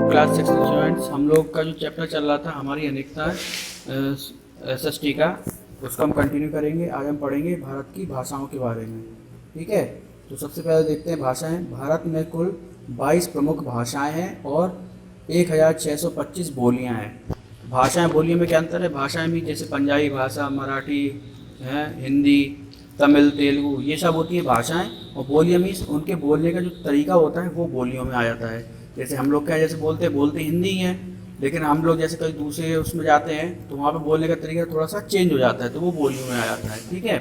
Class 6 students, हम लोग का जो चैप्टर चल रहा था हमारी अनेकता एसएसटी का, उसको हम कंटिन्यू करेंगे। आज हम पढ़ेंगे भारत की भाषाओं के बारे में। ठीक है, तो सबसे पहले देखते हैं भाषाएं। भारत में कुल 22 प्रमुख भाषाएं हैं और 1625 बोलियां हैं। भाषाएं बोलियों में क्या अंतर है? भाषाएं भी जैसे पंजाबी भाषा, मराठी है, हिंदी, तमिल, तेलुगु, ये सब होती है भाषाएं। और बोलियां मीन्स उनके बोलने का जो तरीका होता है वो बोलियों में आ जाता है। जैसे हम लोग क्या जैसे बोलते हिंदी ही हैं, लेकिन हम लोग जैसे कहीं दूसरे उसमें जाते हैं तो वहाँ पे बोलने का तरीका थोड़ा सा चेंज हो जाता है, तो वो बोलियों में आ जाता है। ठीक है,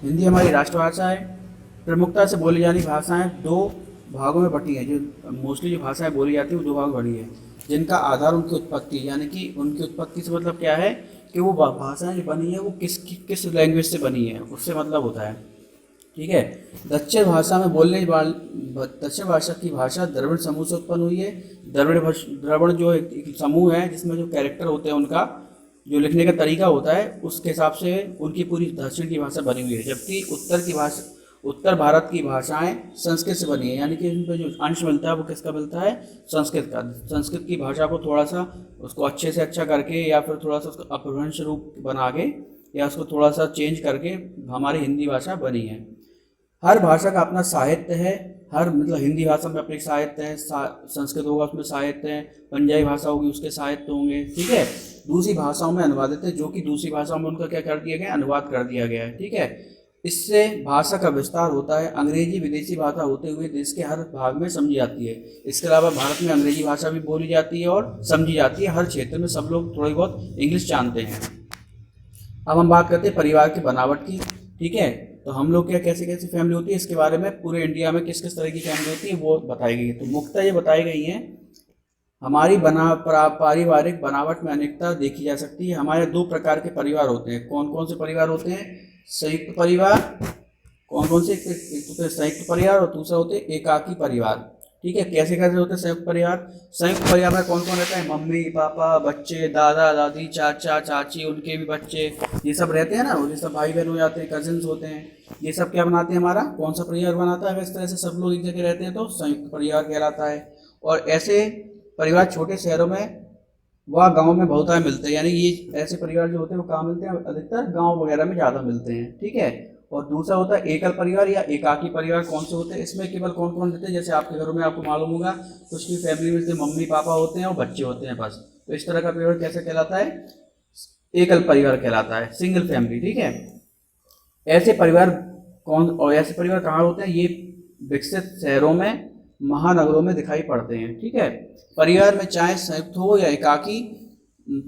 हिंदी हमारी राष्ट्रभाषा है। प्रमुखता से बोली जाने भाषाएं दो भागों में बटी हैं। जो मोस्टली जो भाषाएं बोली जाती है वो दो भाग बटी है, जिनका आधार उनकी उत्पत्ति, यानी कि उनकी उत्पत्ति से मतलब क्या है कि वो भाषाएं जो बनी है वो किस लैंग्वेज से बनी है, उससे मतलब होता है। ठीक है, दक्षिण भाषा में दक्षिण भाषा की भाषा द्रविड़ समूह से उत्पन्न हुई है। द्रविड़ जो एक समूह है जिसमें जो कैरेक्टर होते हैं उनका जो लिखने का तरीका होता है उसके हिसाब से उनकी पूरी दक्षिण की भाषा बनी हुई है। जबकि उत्तर भारत की भाषाएं संस्कृत से बनी है, यानी कि उनमें जो अंश मिलता है वो किसका मिलता है? संस्कृत का। संस्कृत की भाषा को थोड़ा सा उसको अच्छे से अच्छा करके या फिर थोड़ा सा उसको अपभ्रंश रूप बना के या उसको थोड़ा सा चेंज करके हमारी हिंदी भाषा बनी है। हर भाषा का अपना साहित्य है। हर मतलब हिंदी भाषा में अपने साहित्य है, संस्कृत होगा उसमें साहित्य है, पंजाबी भाषा होगी उसके साहित्य होंगे। ठीक है, दूसरी भाषाओं में अनुवादित है, जो कि दूसरी भाषाओं में उनका क्या कर दिया गया? अनुवाद कर दिया गया है। ठीक है, इससे भाषा का विस्तार होता है। अंग्रेजी विदेशी भाषा होते हुए देश के हर भाग में समझी जाती है। इसके अलावा भारत में अंग्रेजी भाषा भी बोली जाती है और समझी जाती है। हर क्षेत्र में सब लोग थोड़ी बहुत इंग्लिश जानते हैं। अब हम बात करते हैं परिवार की बनावट की। ठीक है, तो हम लोग क्या कैसे कैसे फैमिली होती है इसके बारे में, पूरे इंडिया में किस किस तरह की फैमिली होती है वो बताई गई है। तो मुख्यतः ये बताई गई हैं। हमारी पारिवारिक बनावट में अनेकता देखी जा सकती है। हमारे दो प्रकार के परिवार होते हैं। कौन कौन से परिवार होते हैं? संयुक्त परिवार। कौन कौन से? एक तो संयुक्त परिवार और दूसरा होते हैं एकाकी परिवार। ठीक है, कैसे कैसे होते हैं संयुक्त परिवार? संयुक्त परिवार में कौन कौन रहता है? मम्मी पापा, बच्चे, दादा दादी, चाचा चाची, उनके भी बच्चे, ये सब रहते हैं ना। ये सब भाई बहन हो जाते हैं, कजिन्स होते हैं। ये सब क्या बनाते हैं? हमारा कौन सा परिवार बनाता है? अगर इस तरह से सब लोग एक जगह रहते हैं तो संयुक्त परिवार कहलाता है। और ऐसे परिवार छोटे शहरों में व गाँव में बहुतायत मिलते हैं, यानी ये ऐसे परिवार जो होते हैं वो कहाँ मिलते हैं? अधिकतर गाँव वगैरह में ज़्यादा मिलते हैं। ठीक है, और दूसरा होता है एकल परिवार या एकाकी परिवार। कौन से होते हैं? इसमें केवल कौन कौन रहते हैं? जैसे आपके घरों में आपको मालूम होगा कुछ भी फैमिली में मम्मी पापा होते हैं और बच्चे होते हैं बस। तो इस तरह का परिवार कैसे कहलाता है? एकल परिवार कहलाता है, सिंगल फैमिली। ठीक है, ऐसे परिवार ऐसे परिवार कहाँ होते हैं? ये विकसित शहरों में, महानगरों में दिखाई पड़ते हैं। ठीक है, परिवार में चाहे संयुक्त हो या एकाकी,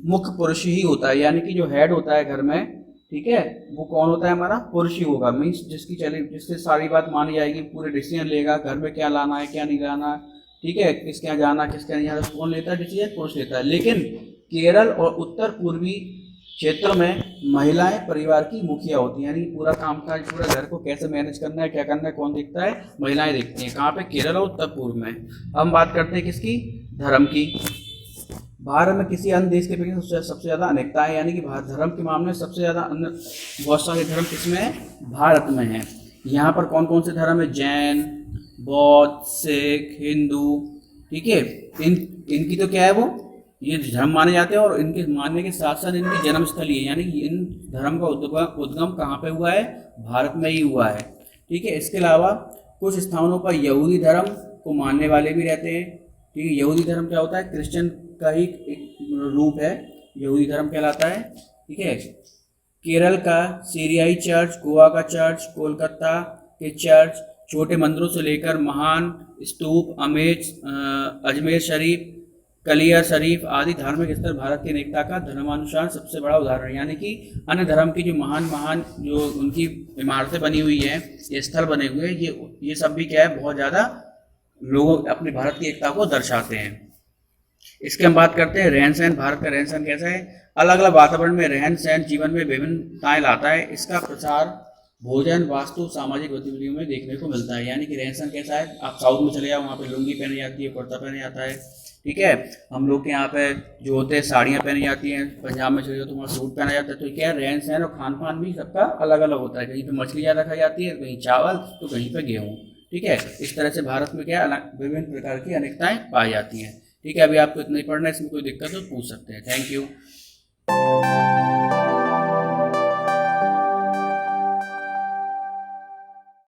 मुख्य पुरुष ही होता है, यानी कि जो हेड होता है घर में, ठीक है, वो कौन होता है? हमारा पुरुष ही होगा। मीन्स जिससे सारी बात मानी जाएगी, पूरे डिसीजन लेगा, घर में क्या लाना है क्या नहीं लाना। ठीक है, किसके यहाँ जाना किसके यहाँ जाना, कौन लेता है डिसीजन? पुरुष लेता है। लेकिन केरल और उत्तर पूर्वी क्षेत्र में महिलाएं परिवार की मुखिया होती हैं, यानी पूरा कामकाज, पूरा घर को कैसे मैनेज करना है, क्या करना है, कौन देखता है? महिलाएं देखती हैं। कहाँ पे? केरल और उत्तर पूर्व में। अब हम बात करते हैं किसकी? धर्म की। भारत में किसी अन्य देश के अपेक्षा सबसे ज़्यादा अनेकता है, यानी कि धर्म के मामले में सबसे ज़्यादा अन्य बहुत सारे धर्म किसमें है? भारत में है। यहाँ पर कौन कौन से धर्म है? जैन, बौद्ध, सिख, हिंदू। ठीक है, इनकी तो क्या है, वो ये धर्म माने जाते हैं और इनके मानने के साथ साथ इनकी जन्मस्थल ही है, यानी कि इन धर्म का उद्गम कहाँ पे हुआ है? भारत में ही हुआ है। ठीक है, इसके अलावा कुछ स्थानों पर यहूदी धर्म को मानने वाले भी रहते हैं। ठीक है, यहूदी धर्म क्या होता है? क्रिश्चियन का ही एक रूप है, यहूदी धर्म कहलाता है। ठीक है, केरल का सीरियाई चर्च, गोवा का चर्च, कोलकाता के चर्च, छोटे मंदिरों से लेकर महान स्तूप, अजमेर शरीफ, कलिया शरीफ आदि धार्मिक स्थल भारत की अनेकता का धर्मानुसार सबसे बड़ा उदाहरण है। यानी कि अन्य धर्म की जो महान जो उनकी इमारतें बनी हुई हैं, ये स्थल बने हुए हैं, ये सब भी क्या है? बहुत ज़्यादा लोगों अपने भारत की एकता को दर्शाते हैं। इसके हम बात करते हैं रहन सहन। भारत का रहन सहन कैसा है? अलग अलग वातावरण में रहन सहन जीवन में विभिन्नताएं लाता है। इसका प्रसार भोजन, वास्तु, सामाजिक गतिविधियों में देखने को मिलता है। यानी कि रहन सहन कैसा है? आप साउथ में चले जाओ, वहाँ पे लुंगी पहनी जाती है, कुर्ता पहना जाता है। ठीक है, हम लोग के यहाँ पे जो होते हैं साड़ियाँ पहनी जाती हैं, पंजाब में चले जाओ तो वहाँ सूट पहना जाता है। तो क्या है? रहन सहन और खान पान भी सबका अलग अलग होता है। कहीं पे मछली ज़्यादा खाई जाती है, कहीं चावल, तो कहीं पे गेहूँ। ठीक है, इस तरह से भारत में क्या है? विभिन्न प्रकार की अनेकताएं पाई जाती हैं। ठीक है, अभी आपको इतना ही पढ़ना है, इसमें कोई दिक्कत हो तो पूछ सकते हैं। Thank you.